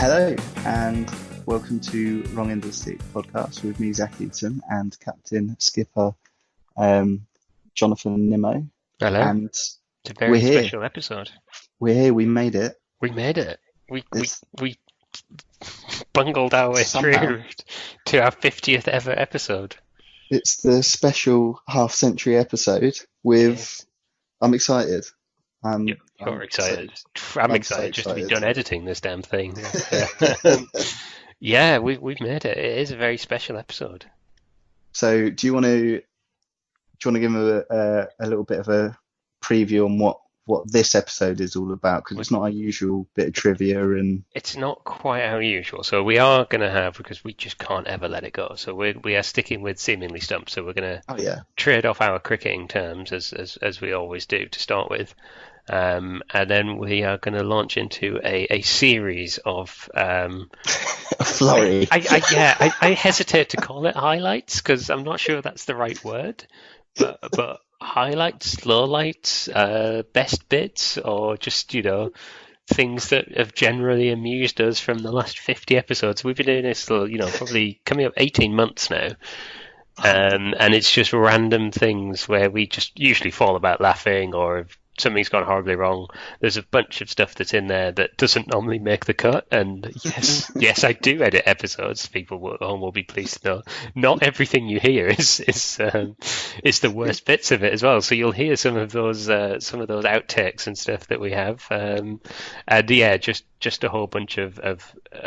Hello, and welcome to Wrong End of the Stick podcast with me, Zach Eaton, and Captain Skipper Jonathan Nimmo. Hello. And It's a we're very here. special episode. We're here. We made it. We made it. We It's bungled our way somehow. through to our 50th ever episode. It's the special half-century episode with. I'm excited. You're I'm excited. so- I'm I'm excited so just to be excited. done editing this damn thing. Yeah, we've made it. It is a very special episode. So, do you want to give a little bit of a preview on what this episode is all about? Because it's not our usual bit of trivia and. It's not quite our usual, so we are going to have, because we just can't ever let it go. So we are sticking with seemingly stumped. So we're going to Oh yeah. trade off our cricketing terms as we always do to start with. And then we are going to launch into a series of A flurry. I hesitate to call it highlights because I'm not sure that's the right word, but highlights, lowlights, best bits, or just things that have generally amused us from the last 50 episodes. We've been doing this probably coming up 18 months now. And it's just random things where we just usually fall about laughing, or if something's gone horribly wrong, there's a bunch of stuff that's in there that doesn't normally make the cut. And yes, I do edit episodes. People at home will be pleased to know not everything you hear is the worst bits of it as well. So you'll hear some of those outtakes and stuff that we have. And yeah, just a whole bunch of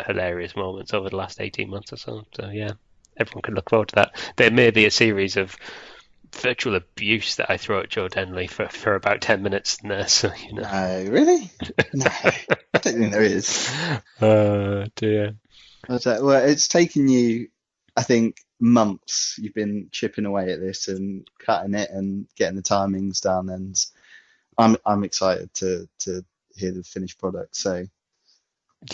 hilarious moments over the last 18 months or so. So yeah. Everyone can look forward to that. There may be a series of virtual abuse that I throw at Joe Denley for about 10 minutes in there. So No, really? No, I don't think there is. Dear. Well, it's taken you, I think, months. You've been chipping away at this and cutting it and getting the timings done, and I'm excited to hear the finished product. So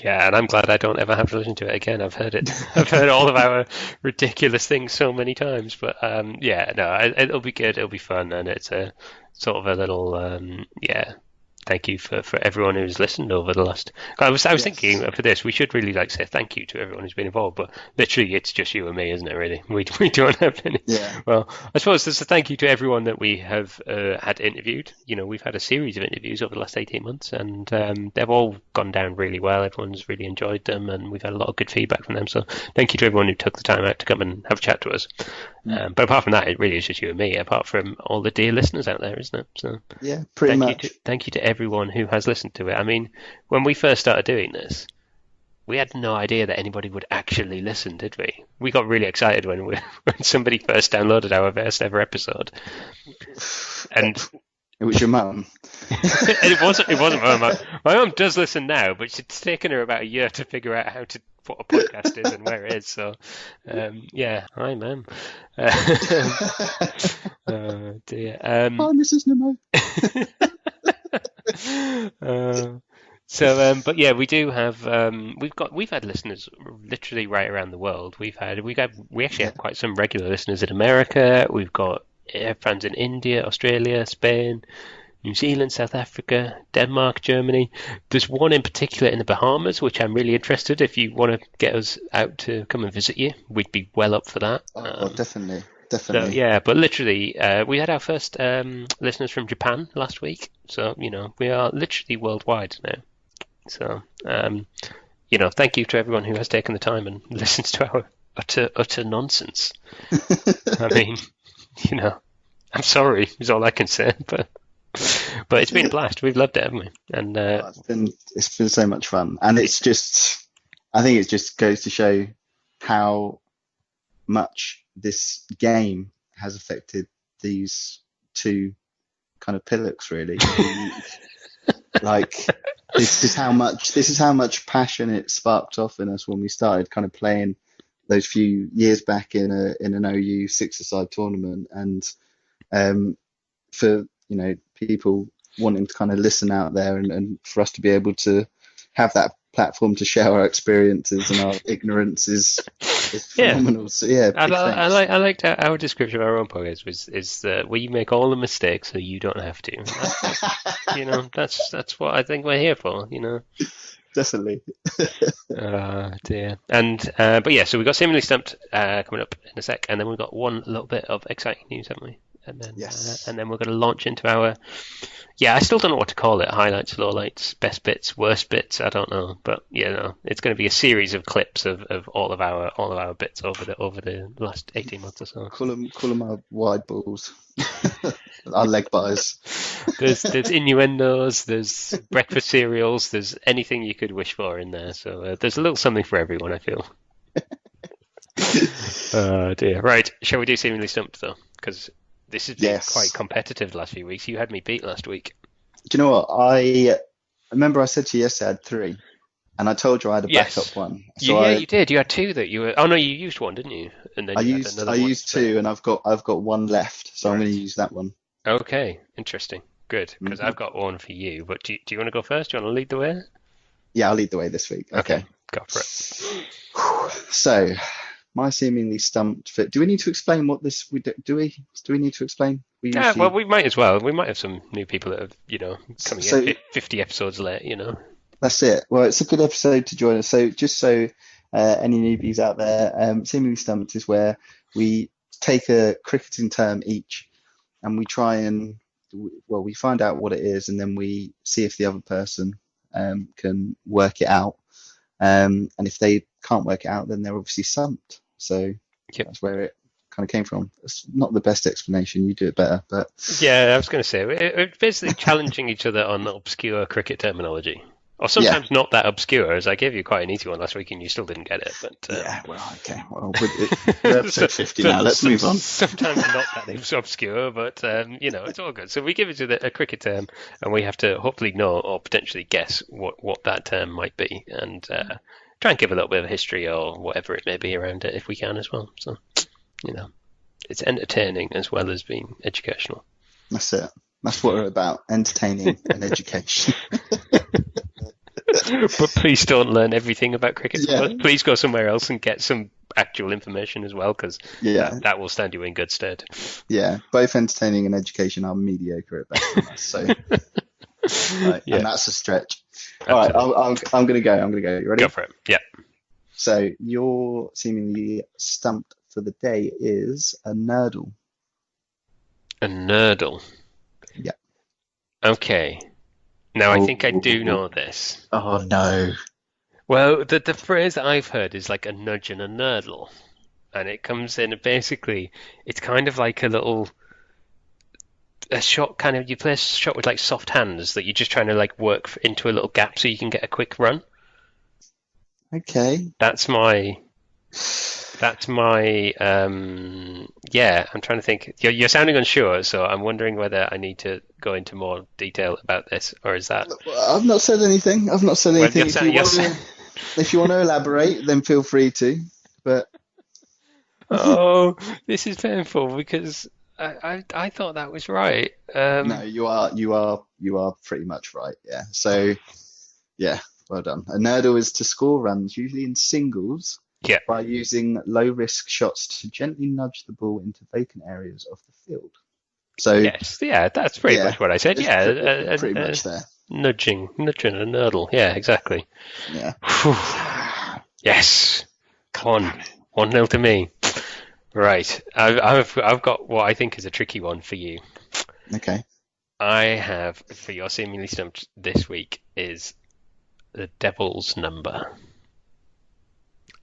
Yeah, and I'm glad I don't ever have to listen to it again. I've heard it. I've heard all of our ridiculous things so many times. But yeah, no, it'll be good. It'll be fun, and it's a sort of a little Thank you for everyone who's listened over the last. I was yes, thinking for this we should really say thank you to everyone who's been involved, but literally it's just you and me, isn't it? Really, we don't have any. yeah, Well, I suppose there's a thank you to everyone that we have had interviewed. We've had a series of interviews over the last 18 months, and they've all gone down really well. Everyone's really enjoyed them, and we've had a lot of good feedback from them. So thank you to everyone who took the time out to come and have a chat to us. But apart from that, it really is just you and me. Apart from all the dear listeners out there, isn't it? So yeah, pretty much. thank you to everyone who has listened to it. I mean, when we first started doing this, we had no idea that anybody would actually listen, did we? We got really excited when when somebody first downloaded our first ever episode, and It was your mum. it wasn't my mum. My mum does listen now, but it's taken her about a year to figure out what a podcast is and where it is. So, yeah, hi, mum. Oh dear. Hi, Mrs. Nimmo. But yeah, we do have we've had listeners literally right around the world. We actually have quite some regular listeners in America. We've got fans in India, Australia, Spain, New Zealand, South Africa, Denmark, Germany. There's one in particular in the Bahamas, which I'm really interested. If you want to get us out to come and visit you, we'd be well up for that. Oh, definitely. So, yeah, but literally, we had our first listeners from Japan last week. So, we are literally worldwide now. So, thank you to everyone who has taken the time and listens to our utter nonsense. I mean, I'm sorry is all I can say, but it's been a blast. We've loved it, haven't we? And it's been so much fun, and I think it just goes to show how much this game has affected these two kind of pillocks, really. Like this is how much passion it sparked off in us when we started kind of playing those few years back in an OU six-a-side tournament, and for people wanting to kind of listen out there, and for us to be able to have that platform to share our experiences and our ignorance is phenomenal. So yeah, I liked our description of our own podcast is that we make all the mistakes so you don't have to. That's what I think we're here for. definitely. Dear. And but yeah, so we've got Seemingly Stumped coming up in a sec, and then we've got one little bit of exciting news, haven't we? Yes. And then we're going to launch into our. Yeah, I still don't know what to call it. Highlights, lowlights, best bits, worst bits. I don't know, but it's going to be a series of clips of all of our bits over the last 18 months or so. Call them our wide balls, our leg buys. There's innuendos, there's breakfast cereals, there's anything you could wish for in there. So there's a little something for everyone, I feel. Oh dear. Right, shall we do Seemingly Stumped though? Because this has been quite competitive the last few weeks. You had me beat last week. Do you know what? I remember I said to you yesterday I had 3, and I told you I had a backup one. So you did. You had 2 that you were. Oh no, you used one, didn't you? And then I you used had another one. used 2, and I've got one left, so I'm going to use that one. Okay, interesting. Good, because I've got one for you. But do you want to go first? Do you want to lead the way? Yeah, I'll lead the way this week. Okay. Go for it. So, my seemingly stumped fit. Do we need to explain what this? Do we need to explain? Yeah, well, we might as well. We might have some new people that have, coming in 50 episodes late. That's it. Well, it's a good episode to join us. So, just so any newbies out there, seemingly stumped is where we take a cricketing term each, and we try and we find out what it is, and then we see if the other person can work it out. And if they can't work it out, then they're obviously stumped. So that's where it kind of came from. It's not the best explanation. You do it better, but yeah, I was going to say it's basically challenging each other on obscure cricket terminology, or sometimes not that obscure. As I gave you quite an easy one last week, and you still didn't get it. But yeah, well, okay, well, we're episode 50 now. Let's move on. Sometimes not that obscure, but it's all good. So we give it a cricket term, and we have to hopefully know or potentially guess what that term might be, and try and give a little bit of history or whatever it may be around it if we can as well. So it's entertaining as well as being educational. That's it. That's what we're about: entertaining and education. But please don't learn everything about cricket. Yeah. Please go somewhere else and get some actual information as well, because that will stand you in good stead. Yeah, both entertaining and education are mediocre at best. So, and that's a stretch. Absolutely. All right, I'm going to go. You ready? Go for it. Yeah. So your seemingly stumped for the day is a nerdle. A nerdle. Yeah. Okay. Now, I think I do know this. Oh, no. Well, the phrase that I've heard is like a nudge and a nerdle. And it comes in, basically, it's kind of like a shot, you play a shot with like soft hands that you're just trying to like work into a little gap so you can get a quick run. Okay. That's my, yeah, I'm trying to think. You're sounding unsure, so I'm wondering whether I need to go into more detail about this, or is that... I've not said anything. If you want to elaborate, then feel free to, but... Oh, this is painful, because I thought that was right. No, you are pretty much right, yeah. So, yeah, well done. A nerdle is to score runs, usually in singles, by using low-risk shots to gently nudge the ball into vacant areas of the field. So yes, that's pretty much what I said. Yeah, pretty much there. Nudging a nerdle. Yeah, exactly. Yeah. Yes. Come on. 1-0 to me. Right. I've got what I think is a tricky one for you. Okay. I have for your seemingly stumped this week is the devil's number.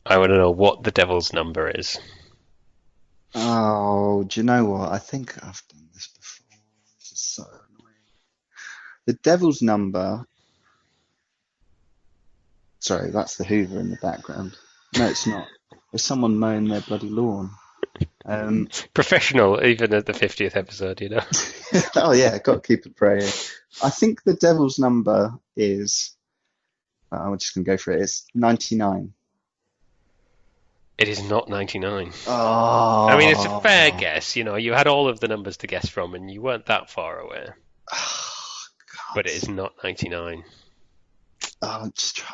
I want to know what the devil's number is. Oh, do you know what? I think I've done this before. This is so annoying. The devil's number. Sorry, that's the Hoover in the background. No, it's not. There's someone mowing their bloody lawn. Professional, even at the 50th episode, Oh yeah, got to keep it praying. I think the devil's number is. I'm just gonna go for it. It's 99. It is not 99. Oh. I mean, it's a fair guess. You had all of the numbers to guess from, and you weren't that far away. Oh, God. But it is not 99. Oh, just try.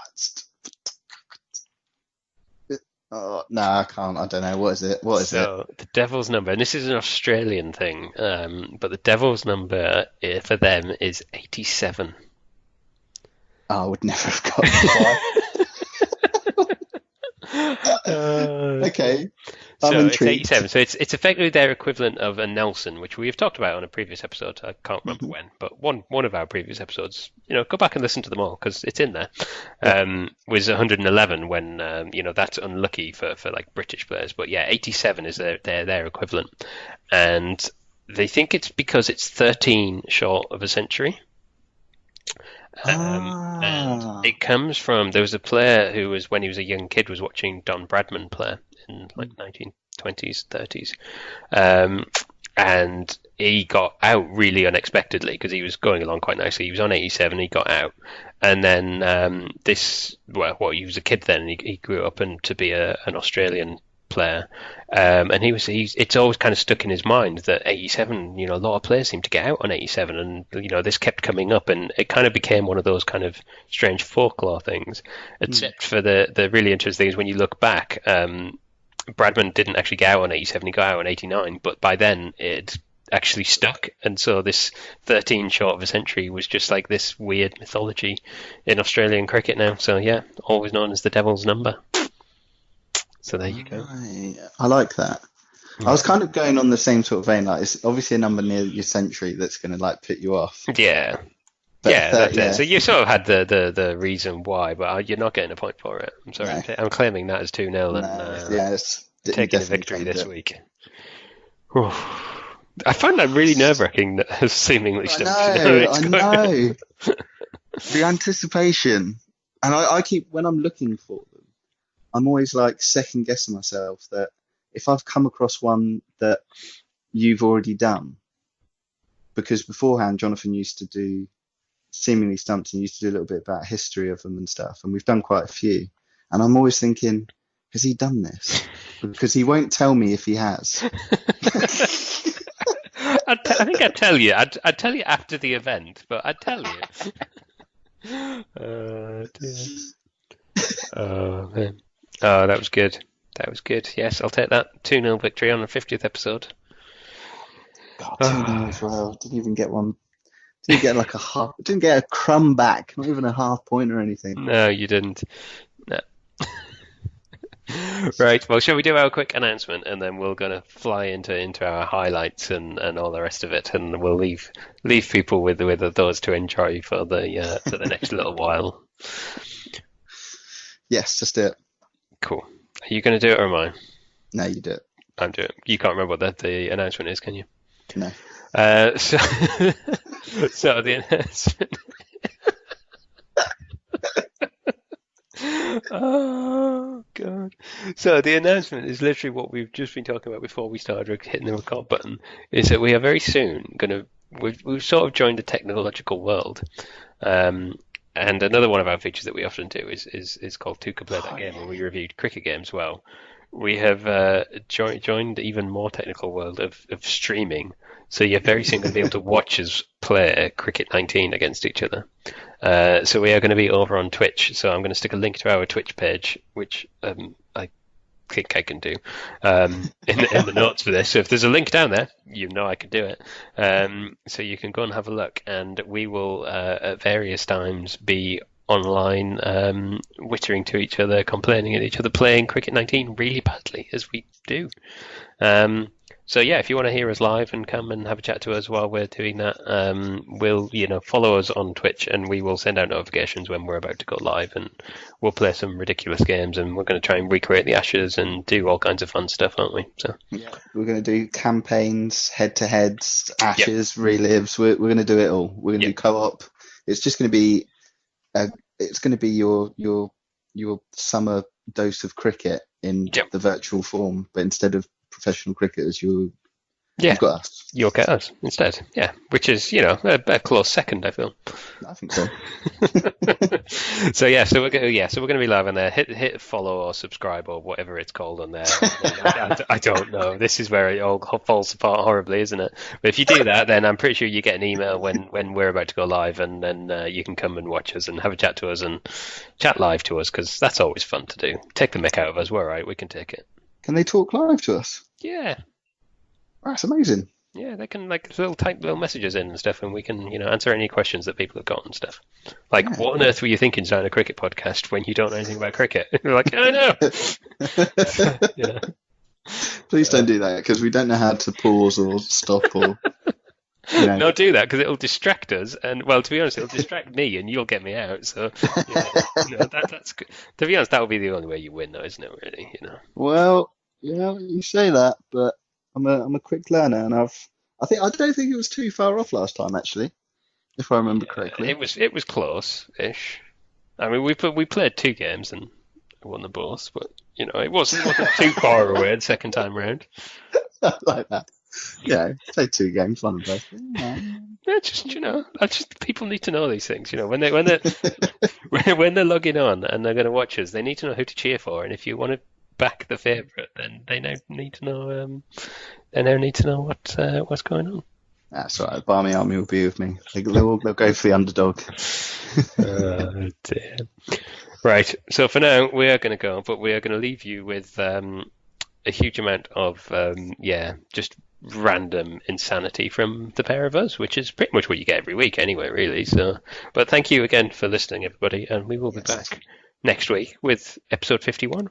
Oh, no, I can't. I don't know. What is it? So the devil's number, and this is an Australian thing, but the devil's number for them is 87. I would never have got far. Dear. Okay, I'm So it's intrigued. 87. So it's effectively their equivalent of a Nelson, which we have talked about on a previous episode. I can't remember Mhm. when, but one of our previous episodes. Go back and listen to them all because it's in there. Yeah. Was 111 when that's unlucky for like British players, but yeah, 87 is their equivalent, and they think it's because it's 13 short of a century. And Ah. it comes from there was a player who was when he was a young kid was watching Don Bradman play in like 1920s 30s, um, and he got out really unexpectedly because he was going along quite nicely. He was on 87, he got out, and then he was a kid then, and he grew up and to be an Australian player, and it's always kind of stuck in his mind that 87, a lot of players seem to get out on 87, and this kept coming up, and it kind of became one of those kind of strange folklore things. Hmm. Except for the really interesting thing is when you look back, Bradman didn't actually get out on 87, he got out on 89, but by then it actually stuck, and so this 13 short of a century was just like this weird mythology in Australian cricket now. So yeah, always known as the Devil's Number. So there you go. Right. I like that. I Yeah. was kind of going on the same sort of vein. Like, it's obviously a number near your century that's going to like put you off. Yeah, But yeah, that's it. yeah, So you sort of had the reason why, but you're not getting a point for it. I'm sorry. no, I'm claiming that as 2-0 and no, yeah, you taking a definitely victory claimed this it. week. Whew. I find that really nerve-wracking that has seemingly I stumped you. know, I It's quite... know. The anticipation, and I keep when I'm looking for them, I'm always like second guessing myself that if I've come across one that you've already done, because beforehand Jonathan used to do seemingly stumped and used to do a little bit about history of them and stuff, and we've done quite a few. And I'm always thinking, has he done this? Because he won't tell me if he has. I think I'd tell you. I'd tell you after the event, but I'd tell you. Dear. Oh, man. Oh, that was good. That was good. Yes, I'll take that. 2-0 victory on the 50th episode. God, 2-0 Oh, as well. Didn't even get one. Didn't get like a half. Didn't get a crumb back. Not even a half point or anything. no, you didn't. No. Right. Well, shall we do our quick announcement, and then we're gonna fly into our highlights and all the rest of it, and we'll leave people with those to enjoy for the next little while. Yes, just do it. Cool. Are you gonna do it or am I? No, you do it. I'm doing it. You can't remember what the announcement is, can you? No. So so the announcement. Oh God! So the announcement is literally what we've just been talking about before we started hitting the record button. Is that we are very soon gonna we've sort of joined the technological world, um, and another one of our features that we often do is called Two Could Play That Oh Game, yeah. where we reviewed cricket games. Well, we have joined the even more technical world of streaming. So you're very soon going to be able to watch us play Cricket 19 against each other. So we are going to be over on Twitch. So I'm going to stick a link to our Twitch page, which I think I can do in the notes for this. So if there's a link down there, you know I can do it. So you can go and have a look, and we will at various times be online, wittering to each other, complaining at each other, playing Cricket 19 really badly as we do. So yeah, if you want to hear us live and come and have a chat to us while we're doing that, we'll follow us on Twitch, and we will send out notifications when we're about to go live, and we'll play some ridiculous games, and we're going to try and recreate the Ashes and do all kinds of fun stuff, aren't we? So Yeah, we're going to do campaigns, head-to-heads, yep, ashes, relives. We're going to do it all. We're going to yep, do co-op. It's just going to be it's going to be your summer dose of cricket in yep, the virtual form, but instead of professional cricketers, yeah. you've got us. You'll get us instead, yeah. Which is a close second, I feel. I think so. So yeah, so we're going to be live on there. Hit follow or subscribe or whatever it's called on there. I don't know. This is where it all falls apart horribly, isn't it? But if you do that, then I'm pretty sure you get an email when we're about to go live, and then you can come and watch us and have a chat to us and chat live to us, because that's always fun to do. Take the mick out of us. We're all right. We can take it. Can they talk live to us? Yeah. That's amazing. Yeah, they can like type little messages in and stuff, and we can, answer any questions that people have got and stuff. Like, Yeah. what on earth were you thinking starting a cricket podcast when you don't know anything about cricket? You're like, I know. Yeah. Please don't do that, because we don't know how to pause or stop or, Don't do that because it'll distract us, and well, to be honest, it'll distract me, and you'll get me out. So, that's good. To be honest, that will be the only way you win, though, isn't it? Really, Well, you say that, but I'm a quick learner, and I don't think it was too far off last time, actually, if I remember correctly. It was close-ish. I mean, we played 2 games and won them both, but it wasn't too far away the second time round. Like that. Yeah, play 2 games, won them both. Yeah, just people need to know these things. When they when they're logging on and they're going to watch us, they need to know who to cheer for, and if you want to back the favourite, then they now need to know. What's going on. That's all right. Barmy Army will be with me. They'll go for the underdog. Oh, dear. Right. So for now, we are going to go, but we are going to leave you with a huge amount of just random insanity from the pair of us, which is pretty much what you get every week anyway, really. So, but thank you again for listening, everybody, and we will be back next week with episode 51.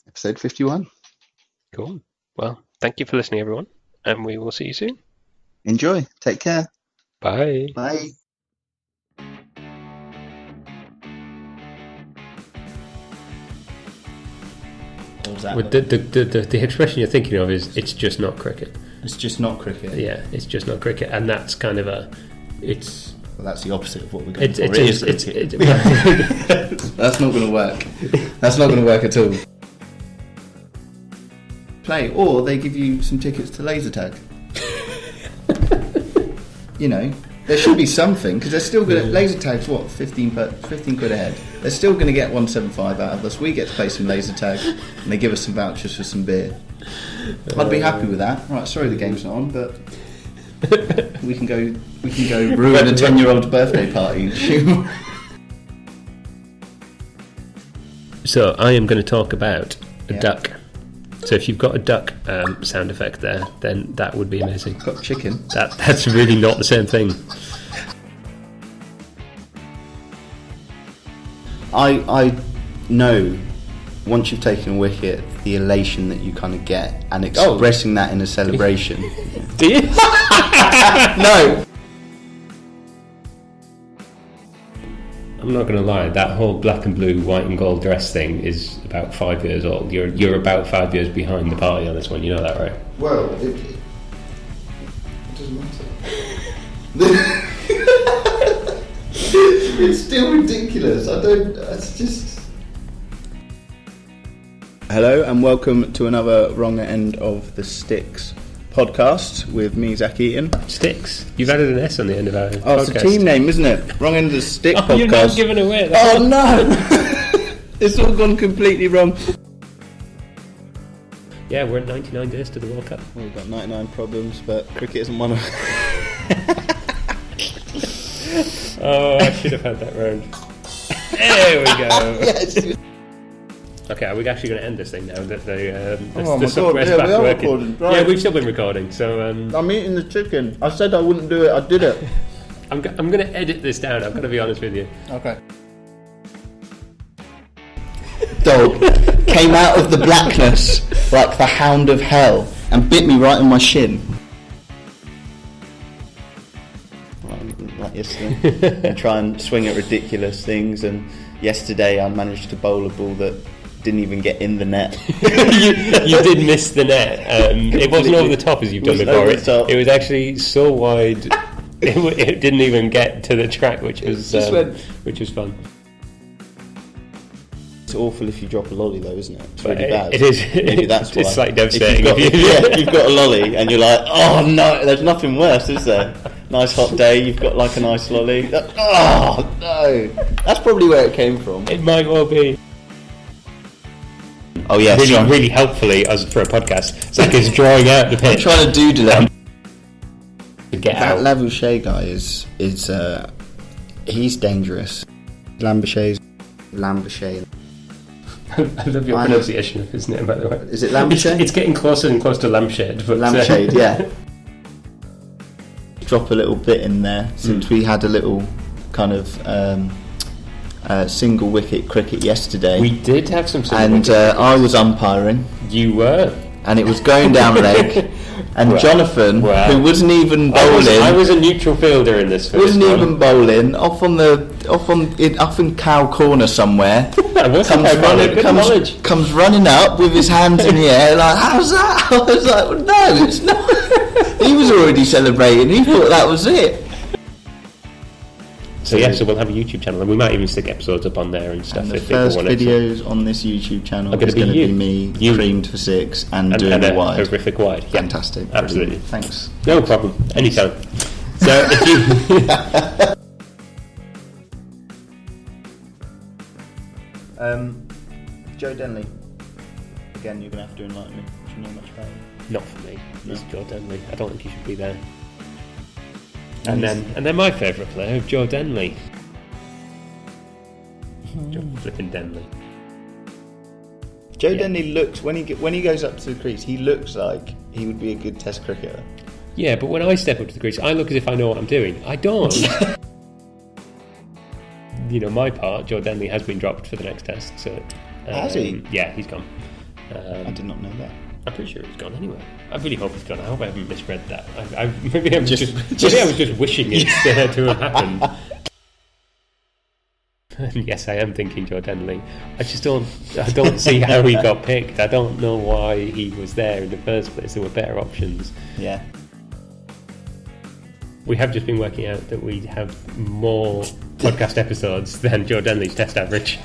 Episode 51. Cool. Well, thank you for listening, everyone, and we will see you soon. Enjoy. Take care. Bye. Bye. What was that? Well, the expression you're thinking of is "it's just not cricket." It's just not cricket. Yeah, it's just not cricket, and that's kind of it's. Well, that's the opposite of what we're going for. Cricket. That's not going to work. That's not going to work at all. Play, or they give you some tickets to laser tag. There should be something, because they're still going to laser tags. What, 15 quid a head? They're still going to get 175 out of us. We get to play some laser tag, and they give us some vouchers for some beer. I'd be happy with that. Right, sorry the game's not on, but we can go ruin a 10-year-old's birthday party. So I am going to talk about a duck. So if you've got a duck sound effect there, then that would be amazing. Got chicken. That's really not the same thing. I know once you've taken a wicket, the elation that you kind of get, and expressing that in a celebration. Do you? No. I'm not going to lie, that whole black and blue, white and gold dress thing is about 5 years old. You're about 5 years behind the party on this one, you know that, right? Well, it doesn't matter. It's still ridiculous. It's just... Hello and welcome to another Wrong End of the Sticks podcast with me, Zach Eaton. Sticks? You've added an S on the end of our podcast. Oh, it's a team name, isn't it? Wrong End of the Stick podcast. You're not giving away. Oh no! It's all gone completely wrong. Yeah, we're at 99 days to the World Cup. Well, we've got 99 problems, but cricket isn't one of them. Oh, I should have had that round. There we go. Yes. Okay, are we actually going to end this thing now? That Oh my God, yeah, we are recording. Right. Yeah, we've still been recording. So I'm eating the chicken. I said I wouldn't do it. I did it. I'm going to edit this down. I'm going to be honest with you. Okay. Dog came out of the blackness like the hound of hell and bit me right on my shin. Like yesterday. And try and swing at ridiculous things, and yesterday I managed to bowl a ball that didn't even get in the net. you did miss the net. It wasn't over the top as you've done before. It was actually so wide it didn't even get to the track, which was fun. It's awful if you drop a lolly though, isn't it? It's really bad. It is. Maybe that's why. It's like devastating. You've got a lolly and you're like, oh no, there's nothing worse, is there? Nice hot day, you've got like a nice lolly. Oh no, that's probably where it came from. It might well be. Oh yeah, really helpfully as for a podcast. Zach is drawing out the pitch. I'm trying to doodle it. To get that out. Labouchet guy is he's dangerous. Lambouchet. I love your pronunciation of his name, by the way. Is it Lambouchet? It's getting closer and closer to lampshade. Lampshade, yeah. drop a little bit in there since we had a little kind of single wicket cricket yesterday. We did have some single and I was umpiring. You were. And it was going down leg. And Jonathan, who wasn't even bowling, I was a neutral fielder in this. Wasn't even bowling. Off in cow corner somewhere. comes running up with his hands in the air like, how's that? I was like, well, no, it's not. He was already celebrating. He thought that was it. So we'll have a YouTube channel, and we might even stick episodes up on there and stuff. And the first videos on this YouTube channel is going to be me creamed for six and doing a wide. Horrific wide. Yeah. Fantastic. Absolutely. Brilliant. Thanks. No problem. Anytime. So if you... Joe Denley. Again, you're going to have to enlighten me. Do you know much about him? Not for me. It's Joe Denley. I don't think he should be there. And then my favourite player, Joe Denley. Joe flipping Denley. Joe Denley looks, when he goes up to the crease, he looks like he would be a good Test cricketer. Yeah, but when I step up to the crease, I look as if I know what I'm doing. I don't. My part, Joe Denley has been dropped for the next Test. So has he? Yeah, he's gone. I did not know that. I'm pretty sure he's gone anyway. I really hope he's gone. I hope I haven't misread that. Maybe I was just wishing it to have happened. And yes, I am thinking Joe Denley. I don't see how he got picked. I don't know why he was there in the first place. There were better options. Yeah. We have just been working out that we have more podcast episodes than Joe Denley's Test average.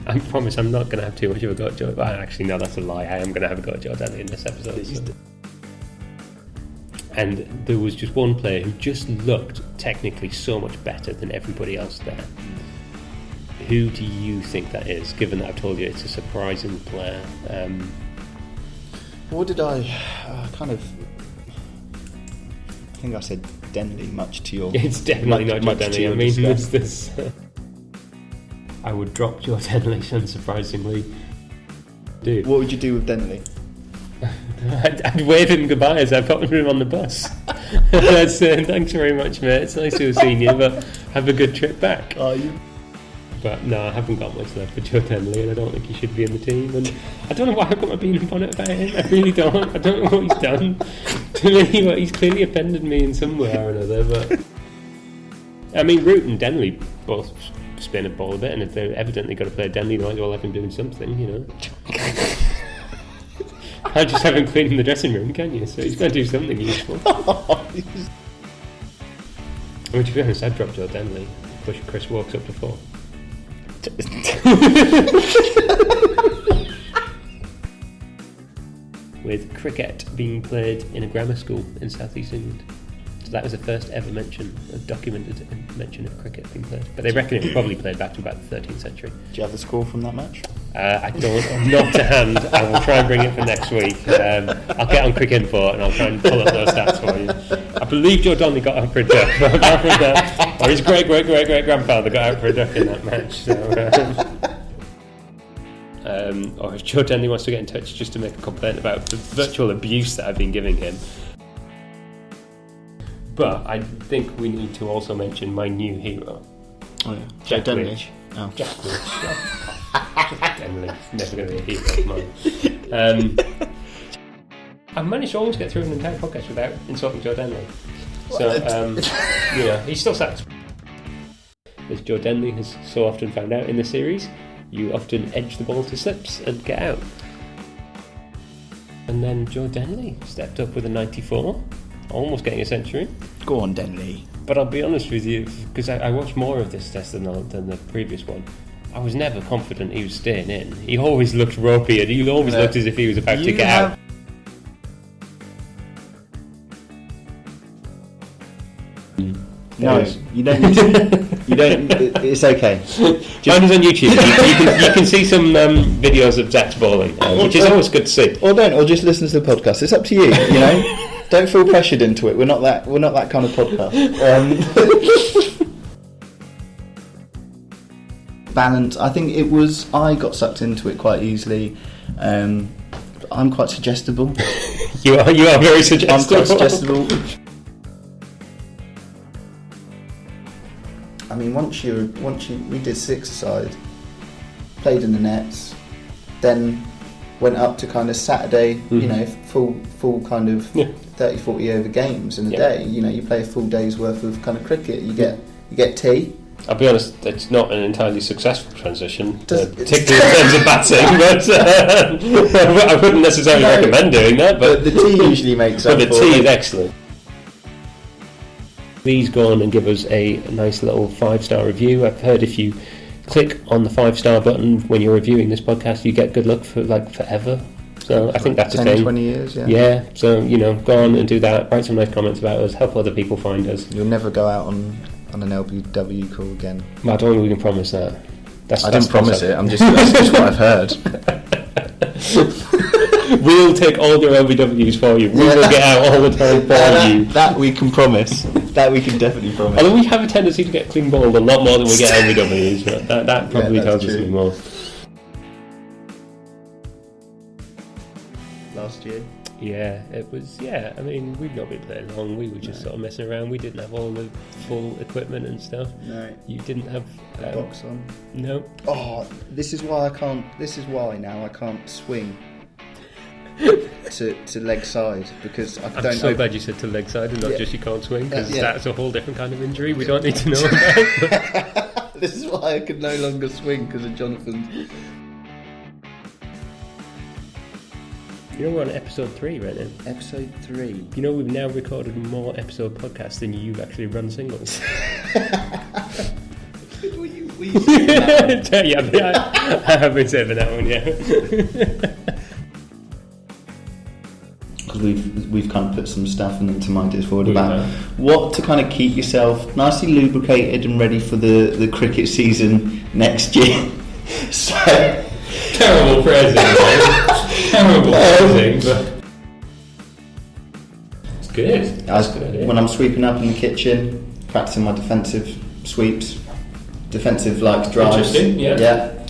I promise I'm not going to have too much of a go at Joe. Actually, no, that's a lie. I am going to have a go at Joe Denley in this episode. So. And there was just one player who just looked technically so much better than everybody else there. Who do you think that is, given that I've told you it's a surprising player? What did I think I said Denley, much to your... It's definitely not Joe Denley. I mean, this I would drop Joe Denley, unsurprisingly. Dude. What would you do with Denley? I'd wave him goodbye as I put him on the bus. Thanks very much, mate. It's nice to have seen you, but have a good trip back. Are you? But no, I haven't got much left for Joe Denley, and I don't think he should be in the team. And I don't know why I've got my bean bonnet about him. I really don't. I don't know what he's done to me. But he's clearly offended me in some way or another. But I mean, Root and Denley both spin a ball a bit, and if they're evidently got to play Denley, they might as well have him doing something, I just have him cleaning the dressing room, can you? So he's got to do something useful. I mean, to be honest, I'd drop Joe Denley. Push Chris Walks up to 4. With cricket being played in a grammar school in South East England. So that was the first ever documented mention of cricket being played. But they reckon it probably played back to about the 13th century. Do you have the score from that match? I don't, not to hand. I will try and bring it for next week. I'll get on Quick Info and I'll try and pull up those stats for you. I believe Joe Donnelly got out for a duck, or his great-great-great-great-grandfather got out for a duck in that match. So, or if Joe Donnelly wants to get in touch just to make a complaint about the virtual abuse that I've been giving him. But I think we need to also mention my new hero. Oh yeah, Jack Leach. Oh. Jack Leach. Jack Denley. Never going to be a hero of mine. I managed to almost get through an entire podcast without insulting Joe Denley. So, he still sucks. As Joe Denley has so often found out in the series, you often edge the ball to slips and get out. And then Joe Denley stepped up with a 94. Almost getting a century. Go on, Denley. But I'll be honest with you, because I watched more of this test than the previous one. I was never confident he was staying in. He always looked ropey, and he always looked as if he was about to get out. No, you don't need to. You don't. It's okay. Find us on YouTube. You can see some videos of Zach's bowling, which is always good to see. Or just listen to the podcast. It's up to you. Don't feel pressured into it. We're not that kind of podcast. Balance. I think it was. I got sucked into it quite easily. I'm quite suggestible. You are very suggestible. I'm quite suggestible. I mean, we did six-a-side, played in the nets, then went up to kind of Saturday, you know, full kind of 30, 40 over games in a day. You know, you play a full day's worth of kind of cricket. You get tea. I'll be honest, it's not an entirely successful transition, particularly in terms of batting, but I wouldn't necessarily recommend doing that. But the tea usually makes up for it. The tea is excellent. Please go on and give us a nice little 5-star review. I've heard if you click on the 5-star button when you're reviewing this podcast, you get good luck for like forever. So I think that's 10, a thing. 20 years, yeah. Yeah, so, you know, go on and do that. Write some nice comments about us. Help other people find us. You'll never go out on an LBW call again. I don't think we can promise that. I didn't promise it. That's just what I've heard. We'll take all your LBWs for you. We will get out all the time for you. That we can promise. That we can definitely promise. Although we have a tendency to get clean bowled a lot more than we get LBWs. But that probably tells us something more. Last year? Yeah, it was. Yeah, I mean, we'd not been playing long. We were just sort of messing around. We didn't have all the full equipment and stuff. No. You didn't have box on. No. Oh, this is why now I can't swing to leg side, because I'm so glad you said to leg side and not just you can't swing, because that's a whole different kind of injury we don't need to know about. This is why I could no longer swing, because of Jonathan's. You know, we're on episode 3 right now. Episode 3. You know, we've now recorded more episode podcasts than you've actually run singles. Were you saying that? I have been saving that one, yeah. Because we've kind of put some stuff into my Discord about what to kind of keep yourself nicely lubricated and ready for the cricket season next year. So terrible phrasing, terrible phrasing, but it's good. When I'm sweeping up in the kitchen, practicing my defensive sweeps, defensive like drives. Interesting, yeah.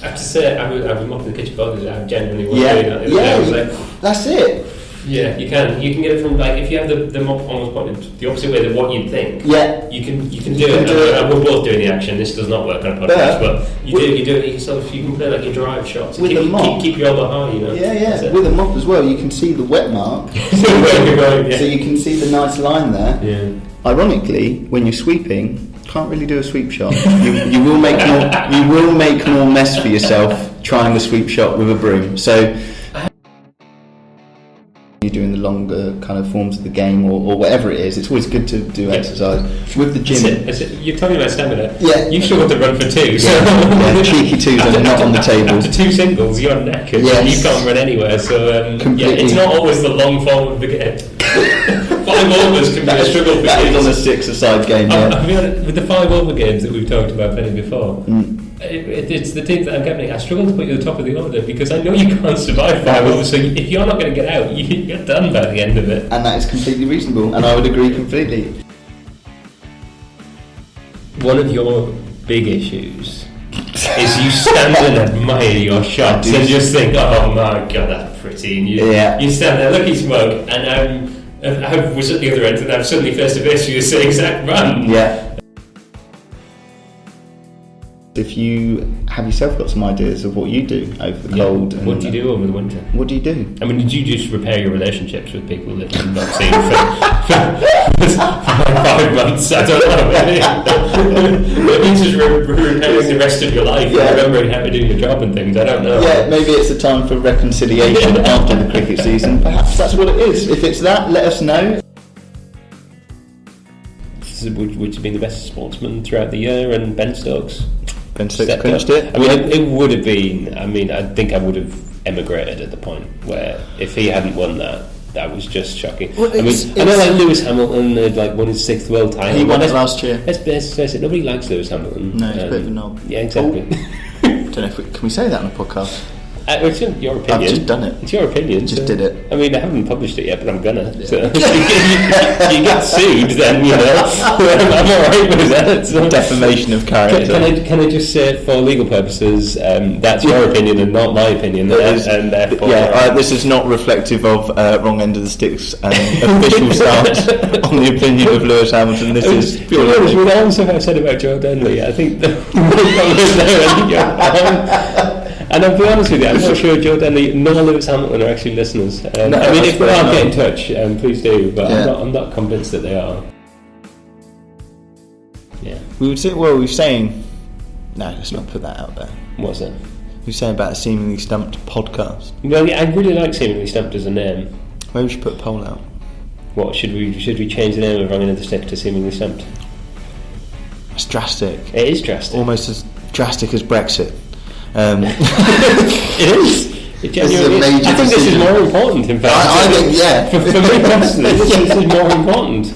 I have to say, I was mopping the kitchen bowl because I genuinely was doing that. That's it. Yeah, you can get it from, like, if you have the mop almost pointed the opposite way than what you'd think. Yeah, you can do it. We're both doing the action. This does not work on a podcast, but you do it yourself. You can play like your drive shots with a mop. Keep your elbow high, you know. Yeah. With a mop as well, you can see the wet mark. So you can see the nice line there. Yeah. Ironically, when you're sweeping, can't really do a sweep shot. You will make more mess for yourself trying the sweep shot with a broom. So you're doing the longer kind of forms of the game or whatever it is, it's always good to do exercise with the gym. You're talking about stamina. Yeah, you struggle to run for 2. So cheeky 2s are not on the table. After 2 singles, you're knackered. Yes. And you can't run anywhere. So it's not always the long form of the game. 5 overs can be a struggle for that kids. That is on a 6-a-side game. I'll be honest, with the 5 over games that we've talked about playing before. It's the teams that I'm getting. I struggle to put you at the top of the order because I know you can't survive 5 overs. So if you're not going to get out, you're done by the end of it. And that is completely reasonable, and I would agree completely. One of your big issues is you stand and admire your shots and just think, oh my god, that's pretty. And you stand there looking smug, and I was at the other end, and I'm suddenly face to face with the same exact run. Yeah. If you have yourself got some ideas of what you do over the cold. And what do you do over the winter? What do you do? I mean, did you just repair your relationships with people that you've not seen for 5 months? I don't know. Maybe it's just repairing the rest of your life and remembering how to do your job and things. I don't know. Yeah, maybe it's a time for reconciliation after the cricket season. Perhaps that's what it is. If it's that, let us know. Would you be the best sportsman throughout the year? And Ben Stokes? Ben Stokes clinched it. I mean, it would have been. I mean, I think I would have emigrated at the point where if he hadn't won that was just shocking. Well, I know like Lewis Hamilton had like won his 6th world title. He won it last year. Let's face it. Nobody likes Lewis Hamilton. No, he's a bit of a knob. Yeah, exactly. Don't know if can we say that on a podcast? It's your opinion. I've just done it. It's your opinion. Just did it. I mean, I haven't published it yet, but I'm gonna. So if you get sued, then I'm alright with that. So, defamation of character. Can I just say, for legal purposes, that's your opinion and not my opinion, and therefore, this is not reflective of Wrong End of the Stick's official stance on the opinion of Lewis Hamilton. This is purely. With all the stuff I've said about Joe Denley, I think and I'll be honest with you, I'm not sure Joe Denley nor Lewis Hamilton are actually listeners. I mean, if they are, get in touch, please do. But I'm not convinced that they are. Yeah. We were saying. No, let's not put that out there. What's that? We were saying about a Seemingly Stumped podcast. Well, yeah, I really like Seemingly Stumped as a name. Maybe we should put a poll out. What should we change the name of Wrong End of the Stick to Seemingly Stumped? It's drastic. It is drastic. Almost as drastic as Brexit. It is. I think this is more important, in fact. I think, yeah. For me personally, this is more important.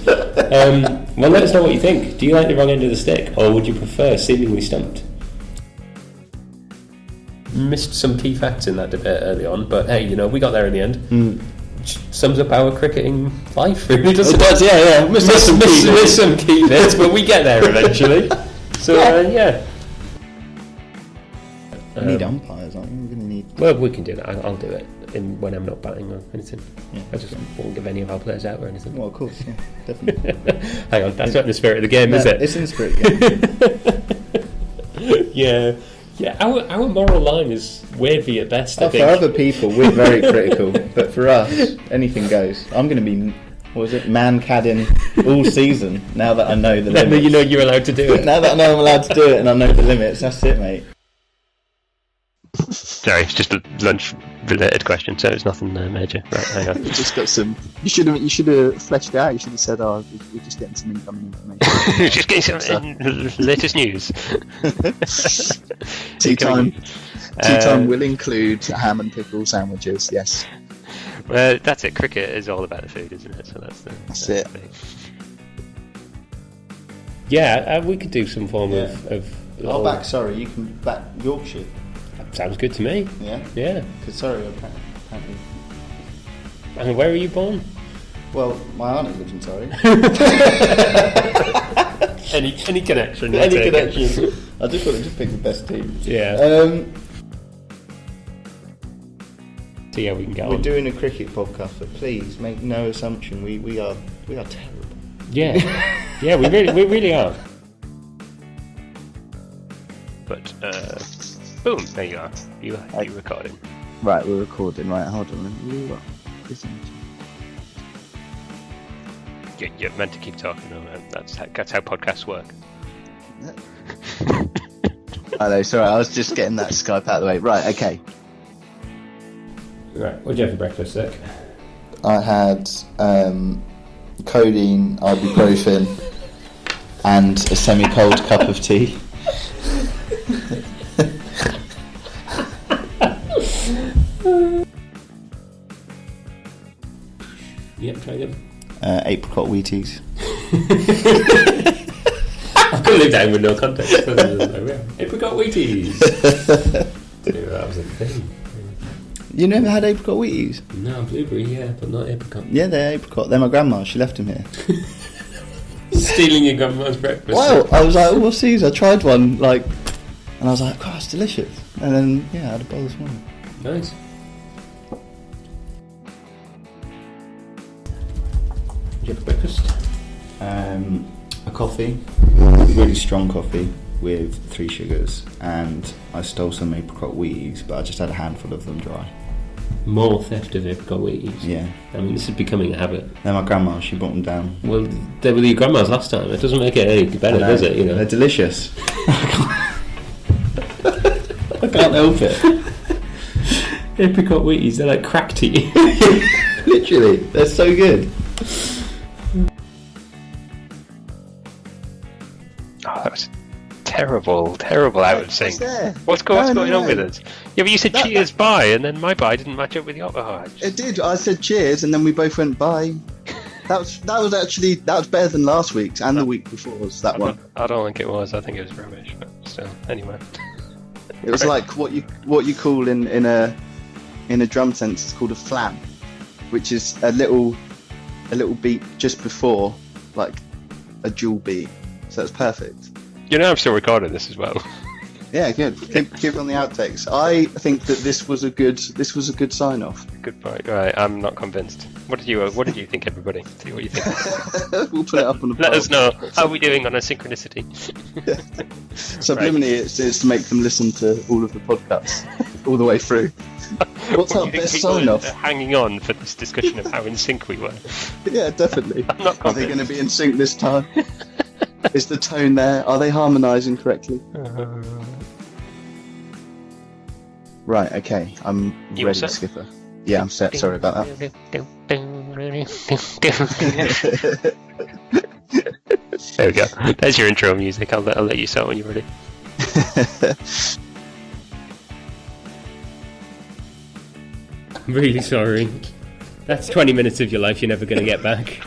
Well, let us know what you think. Do you like the Wrong End of the Stick, or would you prefer Seemingly Stumped? Missed some key facts in that debate early on, but hey, we got there in the end. Sums up our cricketing life, really, doesn't it? It does, yeah. Miss some key bits, but we get there eventually. So, yeah. We need umpires, aren't we? We're going to need... Well, we can do that. I'll do it when I'm not batting or anything. Yeah. I just won't give any of our players out or anything. Well, of course, yeah, definitely. Hang on, that's not in the spirit of the game, is it? It's in the spirit of the game. Yeah. Yeah, our moral line is wavy at best, I think. For other people, we're very critical, but for us, anything goes. I'm going to be, man-cadding all season, now that I know the limits. You know you're allowed to do it. Now that I know I'm allowed to do it and I know the limits, that's it, mate. Sorry, it's just a lunch-related question, so it's nothing major. Right, hang on. We just got some... You should have fleshed it out. You should have said, we're just getting some incoming information. Just getting some latest news. Tea time will include ham and pickle sandwiches, yes. Well, that's it. Cricket is all about the food, isn't it? So that's it. Yeah, we could do some form of I'll back Surrey, you can back Yorkshire. Sounds good to me. Yeah? Yeah. Because Surrey apparently... And where were you born? Well, my auntie lives in Surrey. Any connection? Any connection. I just want to just pick the best team. Yeah. See how we can get on. We're doing a cricket podcast, but please make no assumption. We are terrible. Yeah. Yeah, we really are. But boom, there you are. You're recording. Right, we're recording. Right, hold on. You're meant to keep talking, though, man. That's how podcasts work. Hello, sorry, I was just getting that Skype out of the way. Right, okay. Right, what did you have for breakfast, Zach? I had codeine, ibuprofen, and a semi-cold cup of tea. Yep, try them. Apricot Wheaties. I've got to live down with no context. Apricot Wheaties. That was a thing. You never had apricot Wheaties? No, blueberry, yeah, but not apricot. Yeah, they're apricot. They're my grandma's. She left them here. Stealing your grandma's breakfast. Well, I was like, what's these? I tried one, and I was like, God, it's delicious. And then, I had a bowl this morning. Nice. Did you have breakfast? A coffee, really strong coffee with 3 sugars, and I stole some apricot Wheaties, but I just had a handful of them dry. More theft of apricot Wheaties? Yeah. I mean, this is becoming a habit. They're my grandma, she brought them down. Well, they were your grandma's last time. It doesn't make it any better, does it? They're delicious. I can't help it. Apricot Wheaties, they're like crack tea. Literally, they're so good. Oh, that was terrible out of sync. What's going on with us? Yeah, but you said cheers, bye, and then my bye didn't match up with your. It did. I said cheers, and then we both went bye. That was better than last week's and the week before's. That one. I don't think it was. I think it was rubbish. But still, anyway. It was like what you call in a drum sense, it's called a flam, which is a little beat just before like a dual beat. So it's perfect. I'm still recording this as well. Yeah, good. Keep on the outtakes. I think that this was a good sign off. Good point. Right, I'm not convinced. What did you think, everybody? See what you think. We'll put it up on the Let poll. us know. How are we doing on a synchronicity? Subliminally, it's to make them listen to all of the podcasts all the way through. What's our Do you think best people sign are off? hanging on for this discussion of how in sync we were? Yeah, definitely. I'm not Are they convinced. going to be in sync this time? Is the tone there? Are they harmonising correctly? Right, okay. I'm You all ready, set? Skipper. Yeah, I'm set. Sorry about that. There we go. There's your intro music. I'll let you start when you're ready. I'm really sorry. That's 20 minutes of your life you're never going to get back.